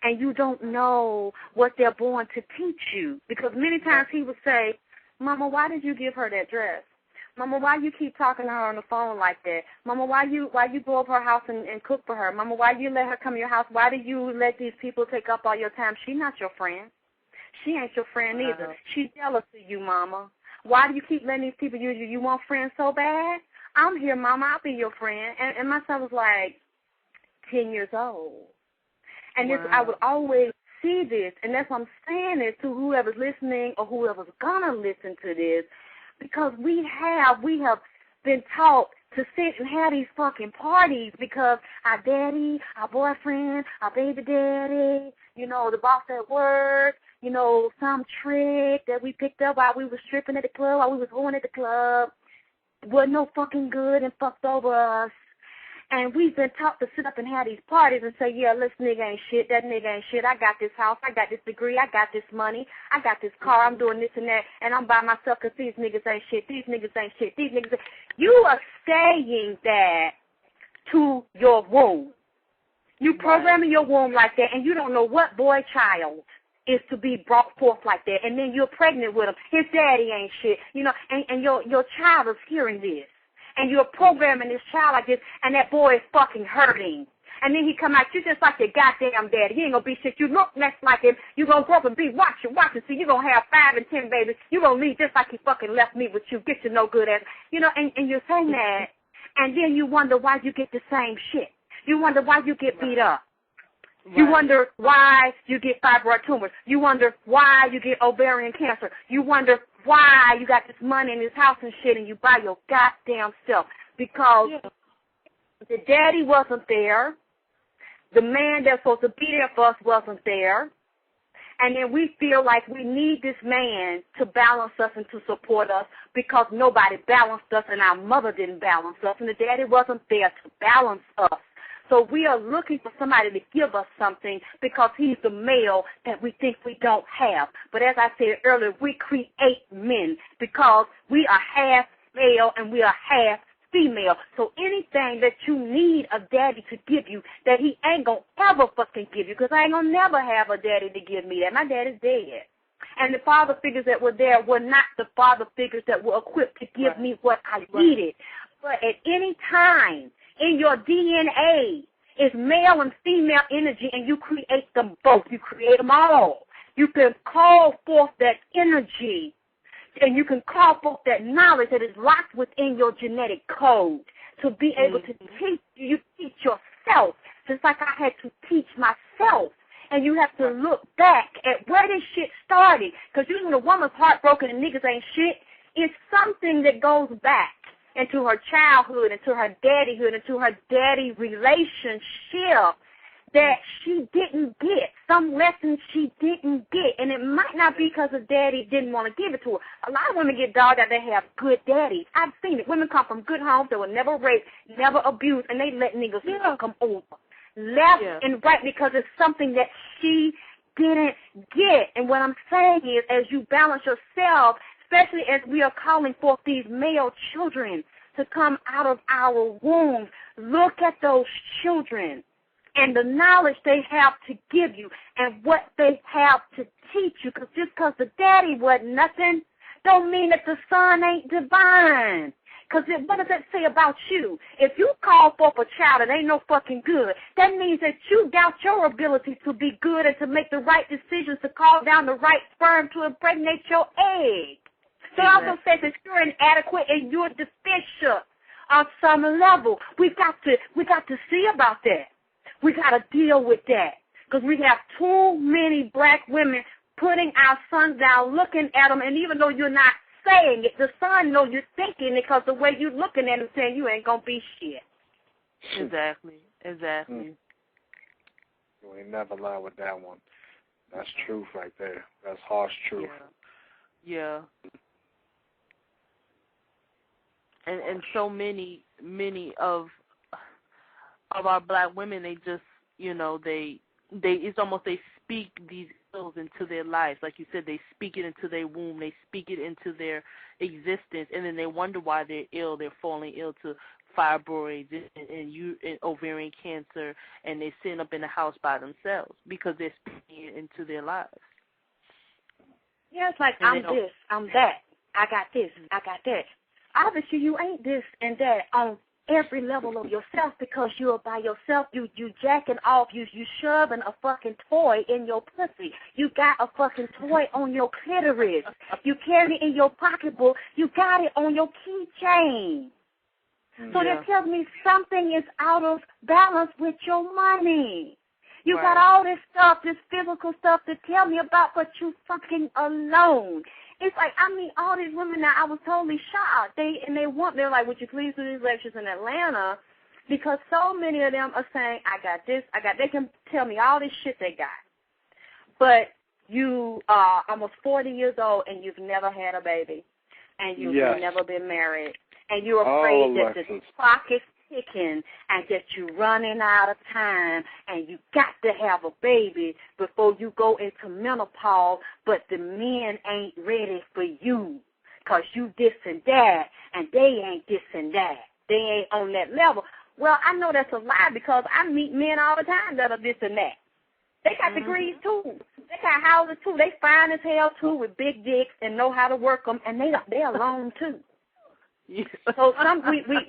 and you don't know what they're born to teach you. Because many times he would say, Mama, why did you give her that dress? Mama, why you keep talking to her on the phone like that? Mama, why you go over her house and cook for her? Mama, why you let her come to your house? Why do you let these people take up all your time? She's not your friend. She ain't your friend either. She's jealous of you, Mama. Why do you keep letting these people use you? You want friends so bad? I'm here, Mama. I'll be your friend. And my son was like 10 years old. And this, I would always see this, and that's what I'm saying this to whoever's listening or whoever's going to listen to this, because we have been taught to sit and have these fucking parties because our daddy, our boyfriend, our baby daddy, you know, the boss at work, you know, some trick that we picked up while we was stripping at the club, while we was going at the club, wasn't no fucking good and fucked over us. And we've been taught to sit up and have these parties and say, yeah, this nigga ain't shit, that nigga ain't shit, I got this house, I got this degree, I got this money, I got this car, I'm doing this and that, and I'm by myself because these niggas ain't shit, these niggas ain't shit, these niggas ain't. You are saying that to your womb. You programming your womb like that, and you don't know what boy child is to be brought forth like that, and then you're pregnant with him. His daddy ain't shit, you know, and your child is hearing this. And you're programming this child like this, and that boy is fucking hurting. And then he come out, you just like your goddamn daddy. He ain't going to be shit. You look next like him. You're going to grow up and be watching. See, you're going to have 5 and 10 babies. You're going to leave just like he fucking left me with you. Get you no good ass. You know, and you're saying that, and then you wonder why you get the same shit. You wonder why you get beat up. Right. You wonder why you get fibroid tumors. You wonder why you get ovarian cancer. You wonder why you got this money in this house and shit and you buy your goddamn self. Because the daddy wasn't there. The man that's supposed to be there for us wasn't there. And then we feel like we need this man to balance us and to support us because nobody balanced us and our mother didn't balance us and the daddy wasn't there to balance us. So we are looking for somebody to give us something because he's the male that we think we don't have. But as I said earlier, we create men because we are half male and we are half female. So anything that you need a daddy to give you that he ain't going to ever fucking give you, because I ain't going to never have a daddy to give me that. My daddy's dead. And the father figures that were there were not the father figures that were equipped to give me what I needed. But at any time, in your DNA is male and female energy, and you create them both. You create them all. You can call forth that energy, and you can call forth that knowledge that is locked within your genetic code to be able to teach you. You teach yourself, just like I had to teach myself. And you have to look back at where this shit started. Because usually when a woman's heartbroken and niggas ain't shit, it's something that goes back into her childhood, into her daddyhood, into her daddy relationship that she didn't get, some lessons she didn't get. And it might not be because her daddy didn't want to give it to her. A lot of women get dogged out, they have good daddies. I've seen it. Women come from good homes that were never raped, never abused, and they let niggas come over. Left and right because it's something that she didn't get. And what I'm saying is, as you balance yourself, especially as we are calling forth these male children to come out of our wombs, look at those children and the knowledge they have to give you and what they have to teach you. Because just because the daddy wasn't nothing don't mean that the son ain't divine. Because what does that say about you? If you call forth a child that ain't no fucking good, that means that you doubt your ability to be good and to make the right decisions to call down the right sperm to impregnate your egg. So it also says that you're inadequate and you're deficient on some level. We got to see about that. We got to deal with that because we have too many black women putting our sons down, looking at them, and even though you're not saying it, the son knows you're thinking it because the way you're looking at him saying you ain't going to be shit. Exactly. You ain't never lie with that one. That's truth right there. That's harsh truth. Yeah. And so many of our black women, they just, you know, they it's almost they speak these ills into their lives. Like you said, they speak it into their womb, they speak it into their existence, and then they wonder why they're ill, they're falling ill to fibroids and ovarian cancer, and they're sitting up in the house by themselves because they're speaking it into their lives. Yeah, it's like, I'm this, I'm that. I got this, I got that. Obviously, you ain't this and that on every level of yourself because you're by yourself. You jacking off. You shoving a fucking toy in your pussy. You got a fucking toy on your clitoris. You carry it in your pocketbook. You got it on your keychain. So that tells me something is out of balance with your money. You got all this stuff, this physical stuff to tell me about, but you fucking alone. It's like, I mean, all these women now, I was totally shocked. They're like, would you please do these lectures in Atlanta? Because so many of them are saying, I got this, they can tell me all this shit they got. But you are almost 40 years old and you've never had a baby. And you've never been married. And you're afraid that the clock is ticking and that you're running out of time and you got to have a baby before you go into menopause, but the men ain't ready for you because you this and that and they ain't this and that. They ain't on that level. Well, I know that's a lie because I meet men all the time that are this and that. They got degrees too. They got houses too. They fine as hell too with big dicks and know how to work them, and they're alone too. Yeah. So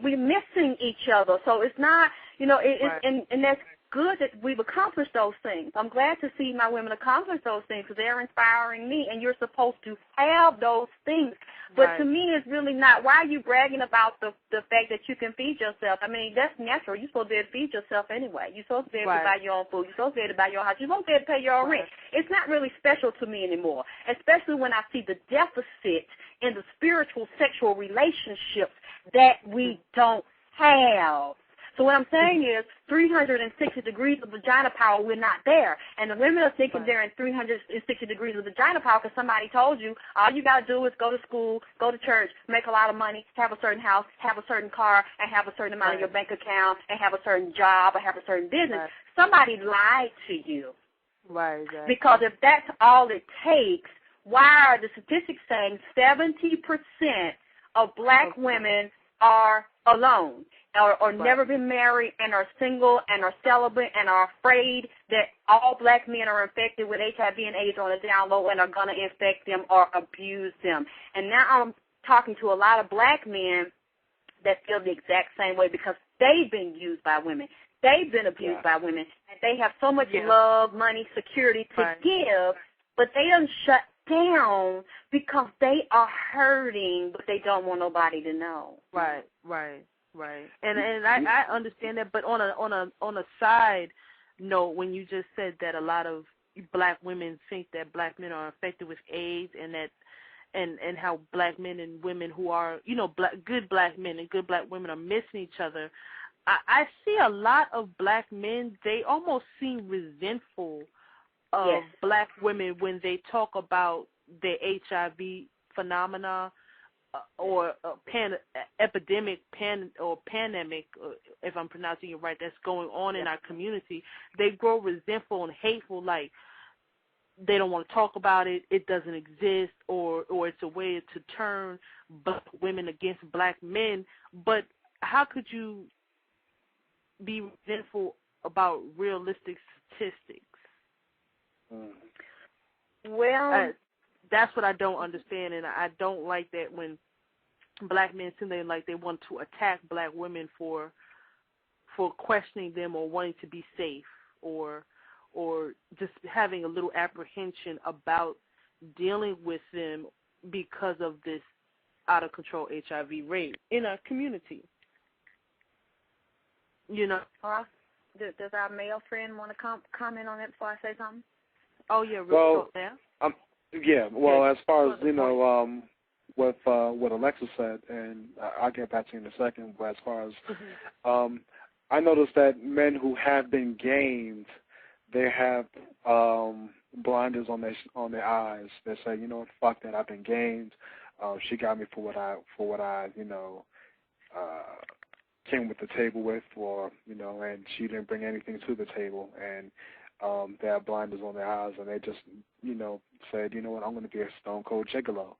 we're missing each other. So it's not, and that's good that we've accomplished those things. I'm glad to see my women accomplish those things because they're inspiring me, and you're supposed to have those things. But to me, it's really not. Why are you bragging about the fact that you can feed yourself? I mean, that's natural. You're supposed to be able to feed yourself anyway. You're supposed to be able to buy your own food. You're supposed to be able to buy your house. You're supposed to be able to pay your own rent. It's not really special to me anymore, especially when I see the deficit in the spiritual sexual relationships that we don't have. So what I'm saying is 360 degrees of vagina power, we're not there. And the women are thinking they're in 360 degrees of vagina power because somebody told you all you got to do is go to school, go to church, make a lot of money, have a certain house, have a certain car, and have a certain amount in your bank account, and have a certain job or have a certain business. Somebody lied to you. Right, exactly. Because if that's all it takes, why are the statistics saying 70% of black women are alone or never been married and are single and are celibate and are afraid that all black men are infected with HIV and AIDS on the down low and are going to infect them or abuse them? And now I'm talking to a lot of black men that feel the exact same way because they've been used by women. They've been abused by women. And they have so much love, money, security to give, but they don't shut down because they are hurting, but they don't want nobody to know. Right. And I understand that, but on a side note, when you just said that a lot of black women think that black men are infected with AIDS, and how black men and women who are good black men and good black women are missing each other, I see a lot of black men. They almost seem resentful of black women when they talk about the HIV phenomena or pandemic, if I'm pronouncing it right, that's going on in our community. They grow resentful and hateful, like they don't want to talk about it, it doesn't exist, or it's a way to turn black women against black men. But how could you be resentful about realistic statistics? Well, that's what I don't understand, and I don't like that when black men seem like they want to attack black women for questioning them or wanting to be safe or just having a little apprehension about dealing with them because of this out of control HIV rate in our community. Does our male friend want to comment on that before I say something? Oh yeah, real short there. Well, as far as with what Alexyss said, and I'll get back to you in a second. But as far as I noticed that men who have been gamed, they have blinders on their eyes. They say, fuck that, I've been gamed. She got me for what I came with the table with, or and she didn't bring anything to the table, and they have blinders on their eyes, and they just said, what, I'm going to be a stone cold gigolo.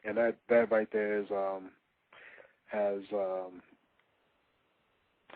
And that right there is as